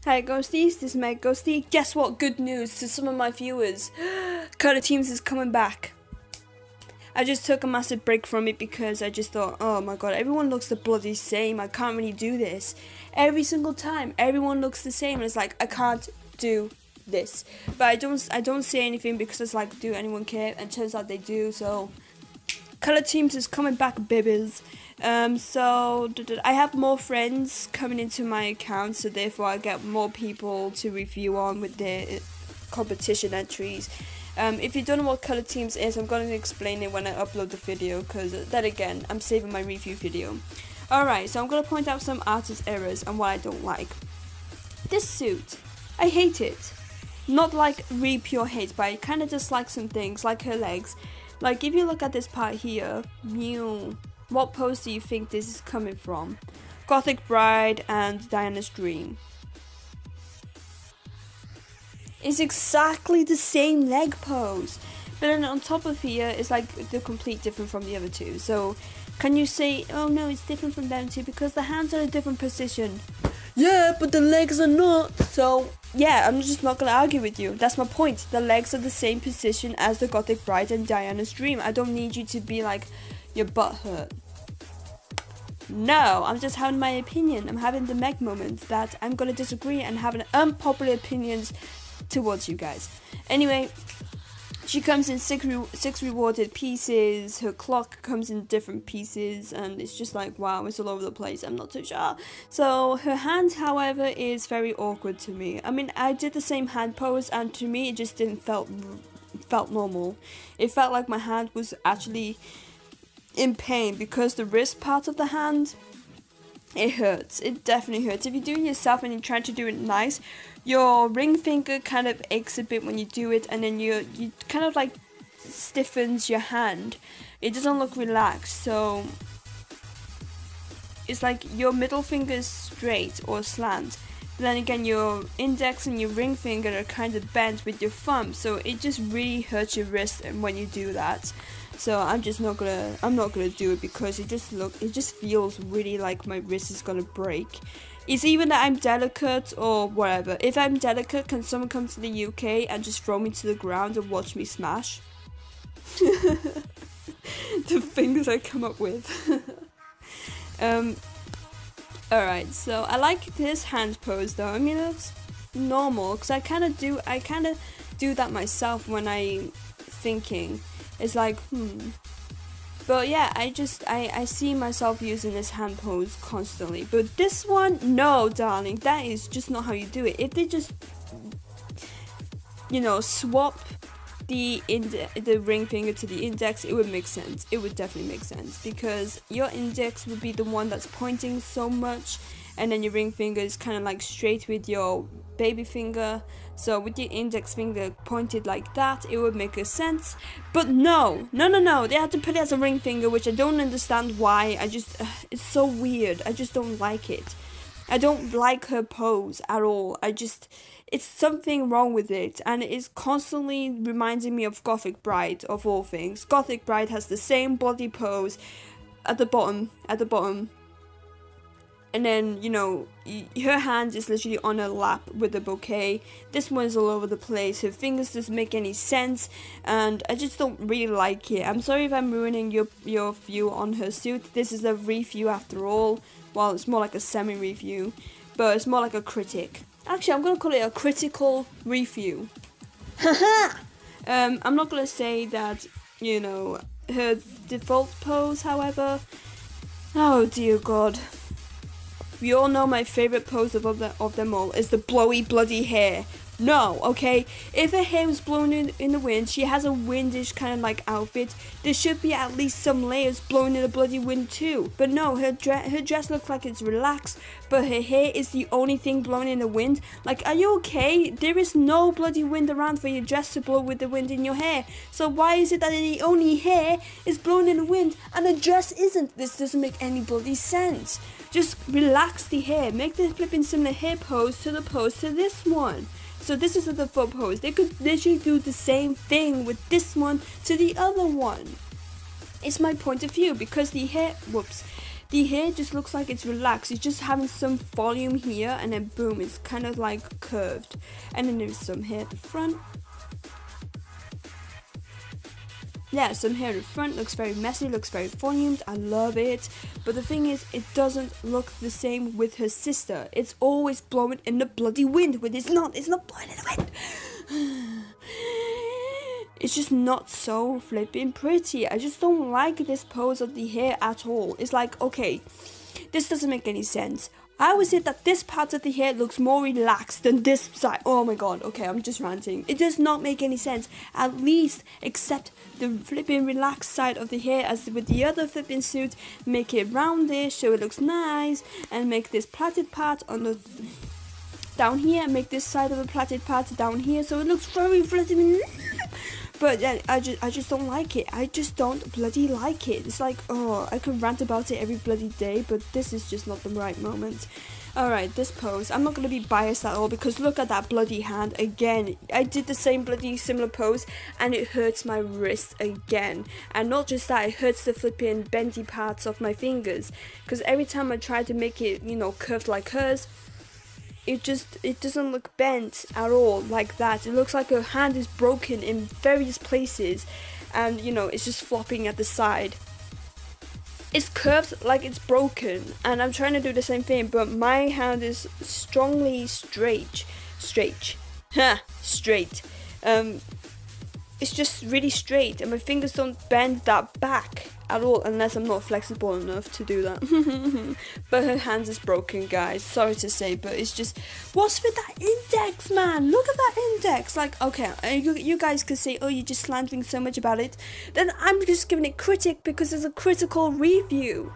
Hi Ghosties, this is my Ghosty. Guess what? Good news to some of my viewers. Color Teams is coming back. I just took a massive break from it because I just thought, oh my god, everyone looks the bloody same. I can't really do this. Every single time, everyone looks the same. And it's like, I can't do this. But I don't say anything because it's like, do anyone care? And it turns out they do, so Color Teams is coming back, babies. So I have more friends coming into my account, so therefore I get more people to review on with their competition entries. If you don't know what Color Teams is, I'm going to explain it when I upload the video, because then again, I'm saving my review video. Alright, so I'm going to point out some artist errors and what I don't like. This suit, I hate it. Not like really pure hate, but I kind of dislike some things, like her legs. Like if you look at this part here, what pose do you think this is coming from? Gothic Bride and Diana's Dream. It's exactly the same leg pose, but then on top of here is like the complete different from the other two. So can you say, oh no, it's different from them two because the hands are in a different position? Yeah, but the legs are not. So yeah, I'm just not gonna argue with you. That's my point. The legs are the same position as the Gothic Bride and Diana's Dream. I don't need you to be like, your butt hurt. No, I'm just having my opinion. I'm having the Meg moment that I'm gonna disagree and have an unpopular opinions towards you guys. Anyway, she comes in six rewarded pieces. Her clock comes in different pieces, and it's just like, wow, it's all over the place. I'm not too sure. So her hand, however, is very awkward to me. I mean, I did the same hand pose, and to me, it just didn't felt normal. It felt like my hand was actually in pain because the wrist part of the hand, it hurts. It definitely hurts. If you do it yourself and you're trying to do it nice, your ring finger kind of aches a bit when you do it, and then you kind of like stiffens your hand. It doesn't look relaxed, so it's like your middle finger is straight or slant, but then again your index and your ring finger are kind of bent with your thumb, so it just really hurts your wrist when you do that. So I'm not gonna do it because it just feels really like my wrist is gonna break. It's even that I'm delicate or whatever. If I'm delicate, can someone come to the UK and just throw me to the ground and watch me smash? The things I come up with. Alright, so I like this hand pose though. I mean, it's normal because I kind of do that myself when I'm thinking. It's like, But yeah, I see myself using this hand pose constantly. But this one, no, darling, that is just not how you do it. If they just, swap the ring finger to the index, it would make sense. It would definitely make sense because your index would be the one that's pointing so much, and then your ring finger is kind of like straight with your baby finger. So with your index finger pointed like that, it would make a sense. But no, they had to put it as a ring finger, which I don't understand why. It's so weird. I just don't like it. I don't like her pose at all. It's something wrong with it, and it is constantly reminding me of Gothic Bride, of all things. Gothic Bride has the same body pose at the bottom. And then, her hand is literally on her lap with a bouquet. This one's all over the place. Her fingers doesn't make any sense. And I just don't really like it. I'm sorry if I'm ruining your view on her suit. This is a review after all. Well, it's more like a semi-review. But it's more like a critic. Actually, I'm going to call it a critical review. Haha! I'm not going to say that, her default pose, however. Oh, dear God. We all know my favorite pose of them all is the blowy bloody hair. No, okay? If her hair was blown in the wind, she has a windish kind of like outfit. There should be at least some layers blowing in the bloody wind too. But no, her dress looks like it's relaxed, but her hair is the only thing blowing in the wind. Like, are you okay? There is no bloody wind around for your dress to blow with the wind in your hair. So why is it that the only hair is blowing in the wind and the dress isn't? This doesn't make any bloody sense. Just relax the hair. Make the flipping similar hair pose to the pose to this one. So this is the default pose. They could literally do the same thing with this one to the other one. It's my point of view because the the hair just looks like it's relaxed. It's just having some volume here, and then boom, it's kind of like curved. And then there's some hair at the front. Yeah, some hair at the front, looks very messy, looks very volumed, I love it. But the thing is, it doesn't look the same with her sister. It's always blowing in the bloody wind, when it's not blowing in the wind. It's just not so flipping pretty. I just don't like this pose of the hair at all. It's like, okay, this doesn't make any sense. I would say that this part of the hair looks more relaxed than this side. Oh my god, okay, I'm just ranting. It does not make any sense. At least accept the flipping relaxed side of the hair as with the other flipping suit. Make it roundish so it looks nice, and make this plaited part on the down here, and make this side of the plaited part down here so it looks very flipping. But yeah, I just don't like it. I just don't bloody like it. It's like, oh, I could rant about it every bloody day, but this is just not the right moment. Alright, this pose, I'm not going to be biased at all, because look at that bloody hand again. I did the same bloody similar pose, and it hurts my wrist again. And not just that, it hurts the flipping bendy parts of my fingers, because every time I try to make it, you know, curved like hers, it doesn't look bent at all like that. It looks like her hand is broken in various places, and you know, it's just flopping at the side. It's curved like it's broken, and I'm trying to do the same thing, but my hand is strongly straight. It's just really straight, and my fingers don't bend that back at all, unless I'm not flexible enough to do that. But her hand is broken, guys. Sorry to say, but it's just, what's with that index, man? Look at that index. Like, okay, you guys could say, oh, you're just slanting so much about it. Then I'm just giving it critic because it's a critical review.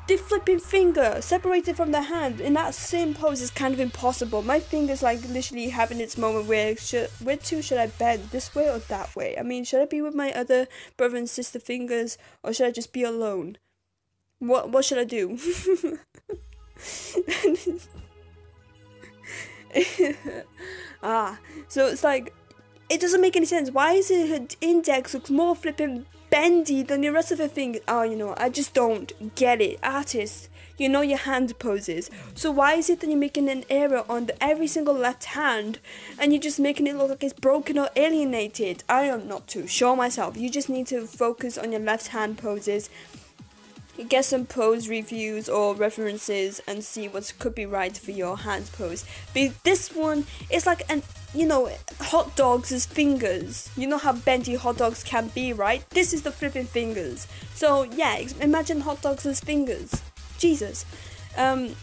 The flipping finger separated from the hand in that same pose is kind of impossible. My finger's like literally having its moment where should I bend, this way or that way? I mean, should I be with my other brother and sister fingers, or should I just be alone? What should I do? So it's like, it doesn't make any sense. Why is it her index looks more flipping bendy than the rest of her finger? Oh, you know, I just don't get it. Artists, you know your hand poses. So why is it that you're making an error on every single left hand, and you're just making it look like it's broken or alienated? I am not too sure myself. You just need to focus on your left hand poses. Get some pose reviews or references and see what could be right for your hand pose. But this one is like an, you know, hot dogs' fingers. You know how bendy hot dogs can be, right? This is the flipping fingers. So yeah, imagine hot dogs' fingers. Jesus. I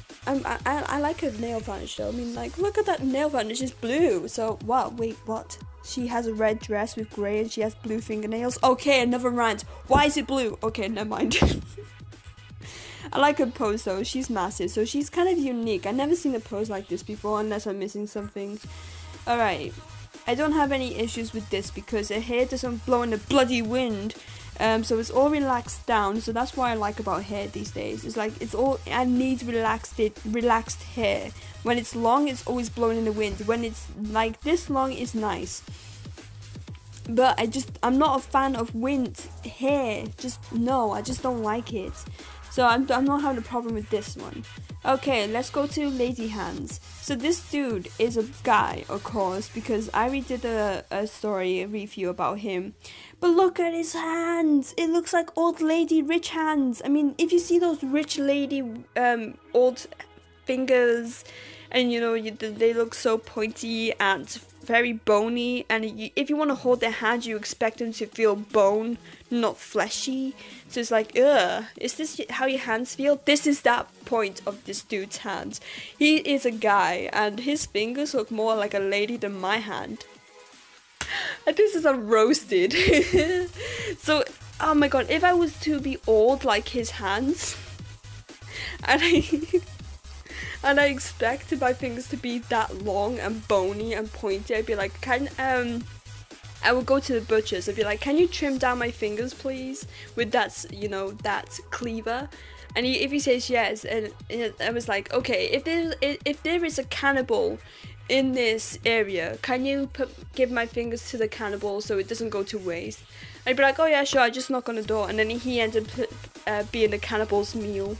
like her nail varnish though. I mean, like, look at that nail varnish, it's blue. So wow, wait, what? She has a red dress with grey and she has blue fingernails. Okay, another rant. Why is it blue? Okay, never mind. I like her pose though, she's massive, so she's kind of unique. I've never seen a pose like this before, unless I'm missing something. Alright, I don't have any issues with this because her hair doesn't blow in the bloody wind. So it's all relaxed down, so that's what I like about hair these days. It's like, I need relaxed hair. When it's long, it's always blowing in the wind. When it's like this long, it's nice. But I'm not a fan of wind hair. No, I just don't like it. So I'm not having a problem with this one. Okay, let's go to lady hands. So this dude is a guy, of course, because I redid a story review about him. But look at his hands. It looks like old lady rich hands. I mean, if you see those rich lady old fingers, and you know, they look so pointy and very bony, and if you want to hold their hand, you expect them to feel bone, not fleshy. So it's like, ugh, is this how your hands feel? This is that point of this dude's hands. He is a guy, and his fingers look more like a lady than my hand. And this is roasted. So, oh my god, if I was to be old like his hands, and I expect my fingers to be that long and bony and pointy, I'd be like, I would go to the butcher's. I'd be like, can you trim down my fingers, please, with that, you know, that cleaver? And if he says yes, and I was like, okay, if there is a cannibal in this area, can you give my fingers to the cannibal so it doesn't go to waste? I'd be like, oh yeah, sure, I just knock on the door, and then he ended up being a cannibal's meal.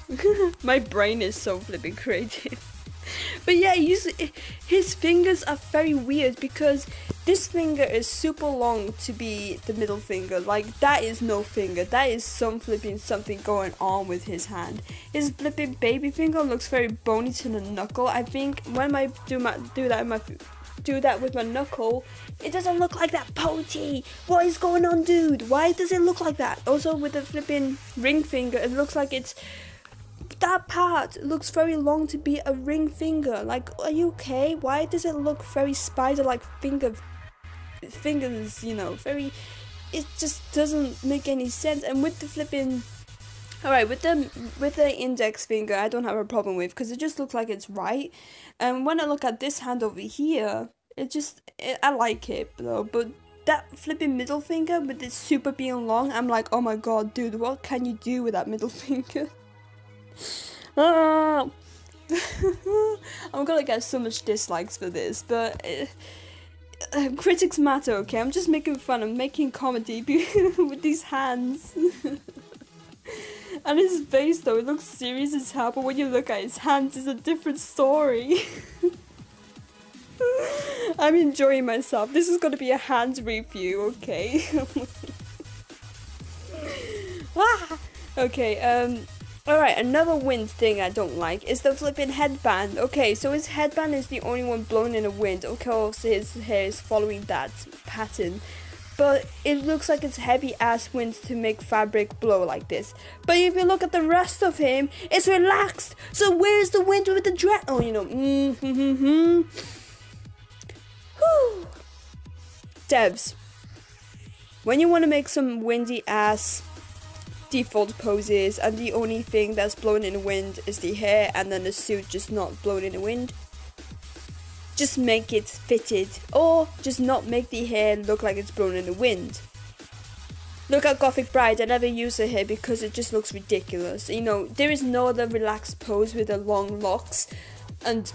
My brain is so flipping creative. But yeah, his fingers are very weird because this finger is super long to be the middle finger. Like, that is no finger. That is some flipping something going on with his hand. His flipping baby finger looks very bony to the knuckle. I think when I do that with my knuckle, it doesn't look like that pokey. What is going on, dude? Why does it look like that? Also, with the flipping ring finger, it looks like it's... That part looks very long to be a ring finger. Like, are you okay? Why does it look very spider-like fingers, you know, very... It just doesn't make any sense. And with the flipping... Alright, with the index finger, I don't have a problem with, because it just looks like it's right. And when I look at this hand over here, I like it, though. But that flipping middle finger with it super being long, I'm like, oh my god, dude, what can you do with that middle finger? I'm gonna get so much dislikes for this, but critics matter, okay? I'm just making fun, I'm making comedy with these hands. And his face, though, it looks serious as hell, but when you look at his hands, it's a different story. I'm enjoying myself. This is gonna be a hands review, okay? Okay, alright, another wind thing I don't like is the flipping headband. Okay, so his headband is the only one blown in the wind. Of course, his hair is following that pattern. But it looks like it's heavy ass winds to make fabric blow like this. But if you look at the rest of him, it's relaxed. So where's the wind with the dress? Oh, you know. Whew. Devs, when you want to make some windy ass default poses and the only thing that's blown in the wind is the hair and then the suit just not blown in the wind, just make it fitted, or just not make the hair look like it's blown in the wind. Look at Gothic Bride, I never use her hair because it just looks ridiculous. You know, there is no other relaxed pose with the long locks, and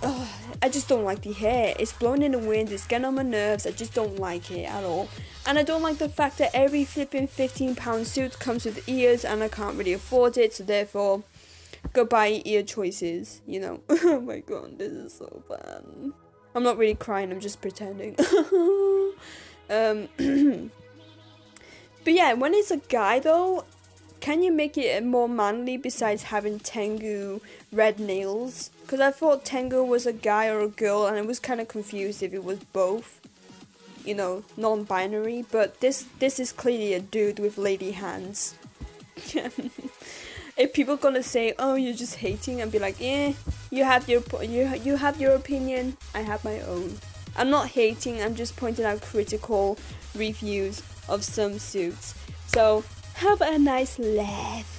I just don't like the hair. It's blown in the wind, it's getting on my nerves, I just don't like it at all. And I don't like the fact that every flipping £15 suit comes with ears and I can't really afford it, so therefore, go buy ear choices, you know. Oh my god, this is so bad. I'm not really crying, I'm just pretending. But yeah, when it's a guy though, can you make it more manly besides having Tengu red nails? Because I thought Tengu was a guy or a girl and I was kind of confused if it was both. You know, non-binary, but this is clearly a dude with lady hands. If people gonna say, oh, you're just hating, and be like, yeah, you have your opinion, I have my own. I'm not hating, I'm just pointing out critical reviews of some suits. So have a nice laugh.